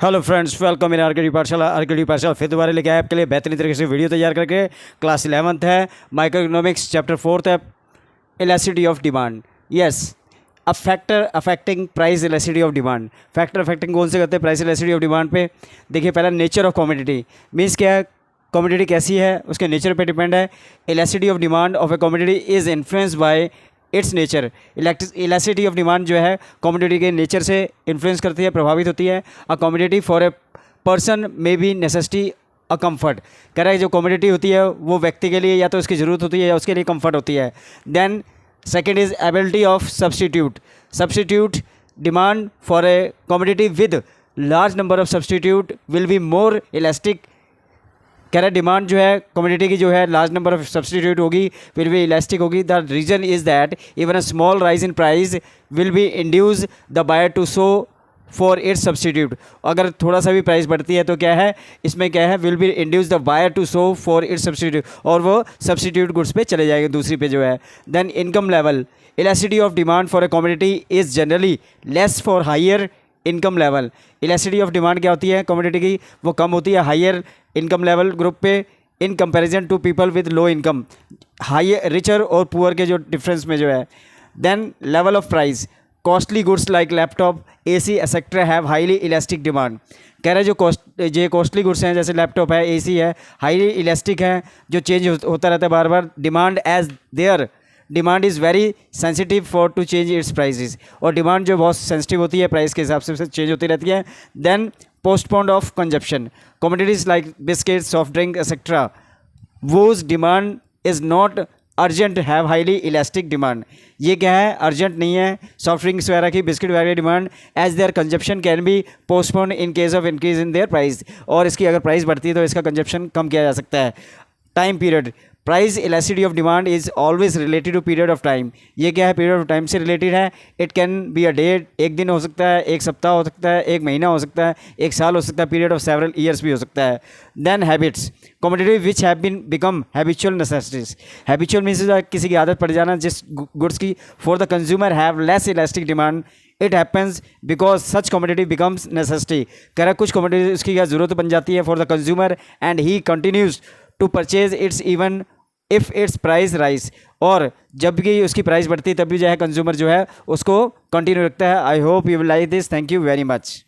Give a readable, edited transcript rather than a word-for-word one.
Hello friends, welcome in RKD पाठशाला। RKD पाठशाला फिर दोबारा लेके आए आपके लिए बेहतरीन तरीके से वीडियो तैयार करके। क्लास 11th है, माइक्रो इकोनॉमिक्स चैप्टर 4 है, elasticity of demand. Yes, a factor affecting price elasticity of demand. Factor affecting कौन से करते हैं प्राइस इलास्टिसिटी ऑफ डिमांड पे? देखिए, पहला नेचर ऑफ कमोडिटी मीन्स क्या है, कमोडिटी कैसी है उसके नेचर पे डिपेंड है। Elasticity of demand of A commodity is influenced by it's nature. Elasticity of demand जो है कमोडिटी के नेचर से इन्फ्लुएंस करती है, प्रभावित होती है। A commodity for a person may be necessity a comfort. कह रहा है जो कमोडिटी होती है वो व्यक्ति के लिए या तो उसकी ज़रूरत होती है या उसके लिए कम्फर्ट होती है। Then second is ability of substitute demand for a commodity with large number of substitute will be more elastic. कह रहा है डिमांड जो है कमोडिटी की जो है लार्ज नंबर ऑफ सब्सटीट्यूट होगी, विल बी इलास्टिक होगी। The reason is that even a small rise in price will be induce the buyer to so for its substitute. अगर थोड़ा सा भी प्राइस बढ़ती है तो क्या है इसमें, क्या है, will be induce the buyer to so for its substitute, और वो सब्सटीट्यूट गुड्स पे चले जाएंगे दूसरी पे जो है। Then income level, elasticity of demand for a commodity is generally less for higher income level. Elasticity of demand क्या होती है कमोडिटी की, वो कम होती है हायर इनकम लेवल ग्रुप पे in comparison to people with low income, high richer और poor के जो डिफरेंस में जो है। Then level of price, costly goods like laptop, AC etcetera have highly elastic demand. कह रहे हैं जो कॉस्टली गुड्स हैं जैसे लैपटॉप है, एसी है, हाईली इलास्टिक है, जो चेंज होता रहता है बार बार। Demand as there demand is very sensitive for to change its prices, और डिमांड जो बहुत सेंसिटिव होती है प्राइस के हिसाब से चेंज होती रहती है। Then postponed of consumption, commodities like biscuit, soft drink etcetera, whose demand is not urgent have highly elastic demand. ये क्या है, अर्जेंट नहीं है सॉफ्ट ड्रिंक्स वगैरह की, बिस्किट वगैरह की demand, as their consumption can be postponed in case of increase in their price, और इसकी अगर प्राइस बढ़ती है तो इसका कंजप्शन कम किया जा सकता है। Time period, price elasticity of demand is always related to period of time. ये क्या है, पीरियड ऑफ टाइम से रिलेटेड है। It can be a day, एक दिन हो सकता है, एक सप्ताह हो सकता है, एक महीना हो सकता है, एक साल हो सकता है, पीरियड ऑफ सेवरल ईयर्स भी हो सकता है। Then habits, commodity which have been become habitual necessities. Habitual means किसी की आदत पड़ जाना जिस गुड्स की, for the consumer have less elastic demand. It happens because such commodity becomes necessity. कह रहा कुछ कमोडिटी उसकी क्या ज़रूरत बन जाती है for the consumer, and he continues to purchase its even if its price rise, और जब भी उसकी प्राइस बढ़ती है तब भी जो है कंज्यूमर जो है उसको कंटिन्यू रखता है। I hope you will like this. Thank you very much.